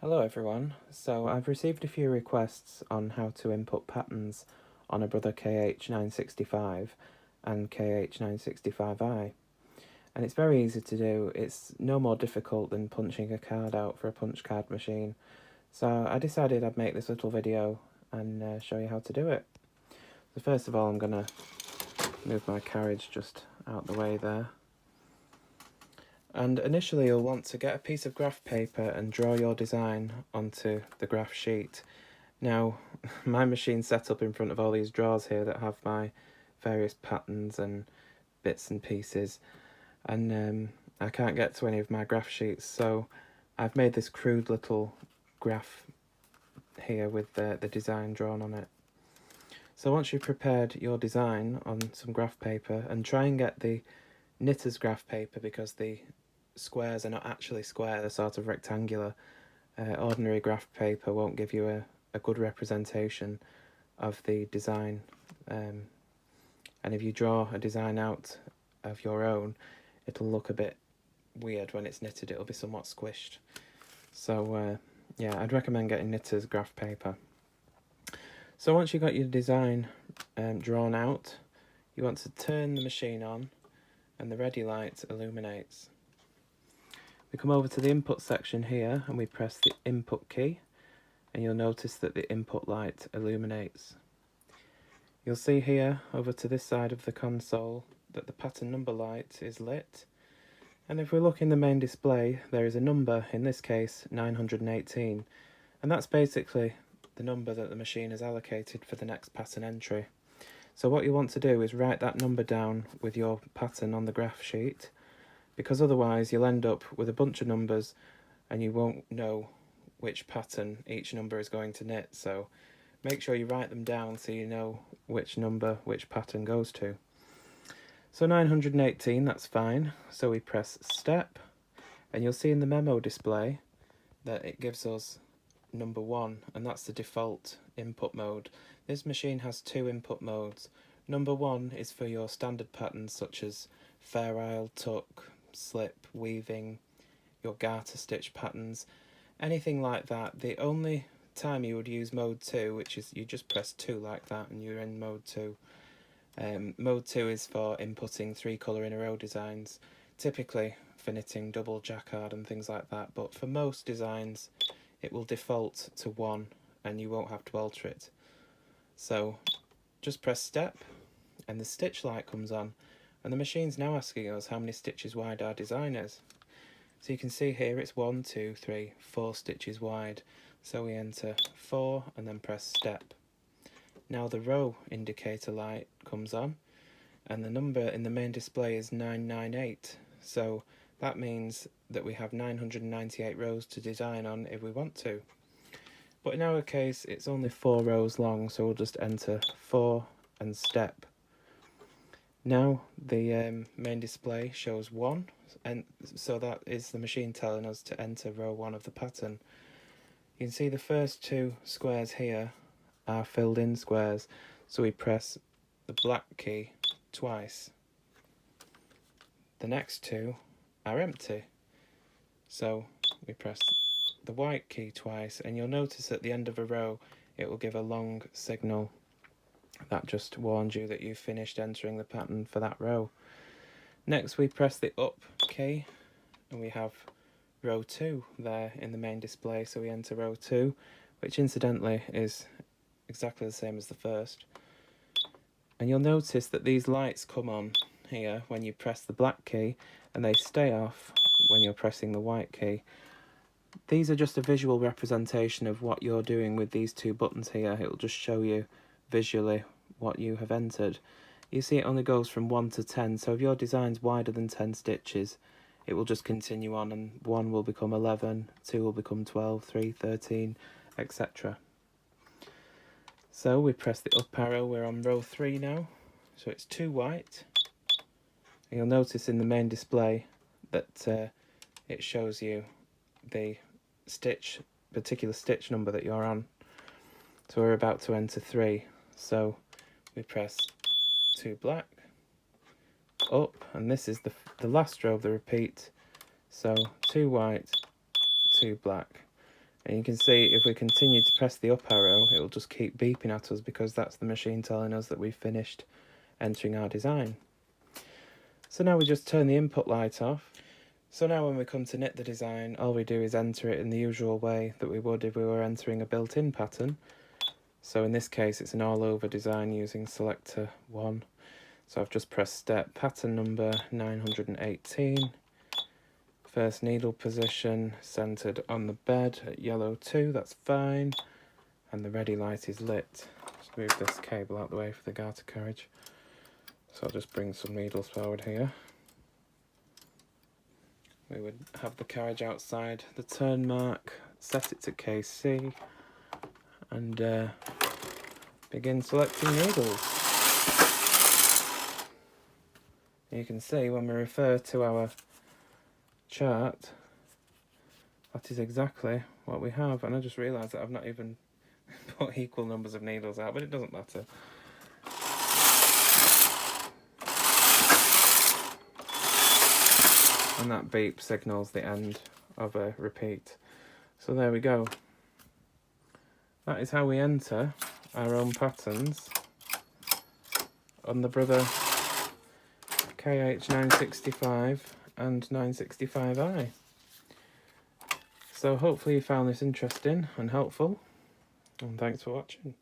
Hello everyone, so I've received a few requests on how to input patterns on a Brother KH965 and KH965i, and it's very easy to do. It's no more difficult than punching a card out for a punch card machine, so I decided I'd make this little video and show you how to do it. So first of all, I'm going to move my carriage just out the way there. And initially you'll want to get a piece of graph paper and draw your design onto the graph sheet. Now, my machine's set up in front of all these drawers here that have my various patterns and bits and pieces, and I can't get to any of my graph sheets, so I've made this crude little graph here with the design drawn on it. So once you've prepared your design on some graph paper, and try and get the knitter's graph paper because the squares are not actually square, they're sort of rectangular. Ordinary graph paper won't give you a good representation of the design, and if you draw a design out of your own, it'll look a bit weird when it's knitted. It'll be somewhat squished. So yeah, I'd recommend getting knitter's graph paper. So once you've got your design drawn out, you want to turn the machine on and the ready light illuminates. We come over to the input section here and we press the input key, and you'll notice that the input light illuminates. You'll see here over to this side of the console that the pattern number light is lit, and if we look in the main display there is a number, in this case 918, and that's basically the number that the machine has allocated for the next pattern entry. So what you want to do is write that number down with your pattern on the graph sheet, because otherwise you'll end up with a bunch of numbers and you won't know which pattern each number is going to knit. So make sure you write them down so you know which number which pattern goes to. So 918, that's fine. So we press step, and you'll see in the memo display that it gives us number 1, and that's the default input mode. This machine has 2 input modes. Number 1 is for your standard patterns such as fair isle, tuck, slip, weaving, your garter stitch patterns, anything like that. The only time you would use mode 2, which is you just press 2 like that and you're in mode 2. Mode 2 is for inputting 3 colour in a row designs, typically for knitting double jacquard and things like that, but for most designs it will default to 1 and you won't have to alter it. So just press step and the stitch light comes on, and the machine's now asking us how many stitches wide our design is. So you can see here it's 1, 2, 3, 4 stitches wide. So we enter 4 and then press step. Now the row indicator light comes on and the number in the main display is 998. So that means that we have 998 rows to design on if we want to. But in our case it's only 4 rows long, so we'll just enter 4 and step. Now the main display shows 1, and so that is the machine telling us to enter row 1 of the pattern. You can see the first 2 squares here are filled in squares, so we press the black key twice. The next 2 are empty, so we press the white key twice, and you'll notice at the end of a row it will give a long signal that just warns you that you've finished entering the pattern for that row. Next we press the up key and we have row 2 there in the main display, so we enter row 2, which incidentally is exactly the same as the first. And you'll notice that these lights come on here when you press the black key and they stay off when you're pressing the white key. These are just a visual representation of what you're doing with these 2 buttons here. It will just show you visually what you have entered. You see it only goes from 1 to 10, so if your design's wider than 10 stitches it will just continue on, and 1 will become 11, 2 will become 12, 3, 13, etc. So we press the up arrow, we're on row 3 now, so it's 2 white. And you'll notice in the main display that it shows you the particular stitch number that you're on. So we're about to enter 3, so we press 2 black, up, and this is the last row of the repeat, so 2 white, 2 black, And you can see if we continue to press the up arrow, it'll just keep beeping at us because that's the machine telling us that we've finished entering our design. So now we just turn the input light off. So now when we come to knit the design, all we do is enter it in the usual way that we would if we were entering a built-in pattern. So in this case it's an all-over design using selector 1. So I've just pressed step, pattern number 918, first needle position centered on the bed at yellow 2, that's fine, and the ready light is lit. Just move this cable out the way for the garter carriage. So I'll just bring some needles forward here. We would have the carriage outside the turn mark, set it to KC, and begin selecting needles. You can see when we refer to our chart, that is exactly what we have. And I just realised that I've not even put equal numbers of needles out, but it doesn't matter. And that beep signals the end of a repeat. So there we go. That is how we enter our own patterns on the Brother KH965 and 965i. So hopefully you found this interesting and helpful, and thanks for watching.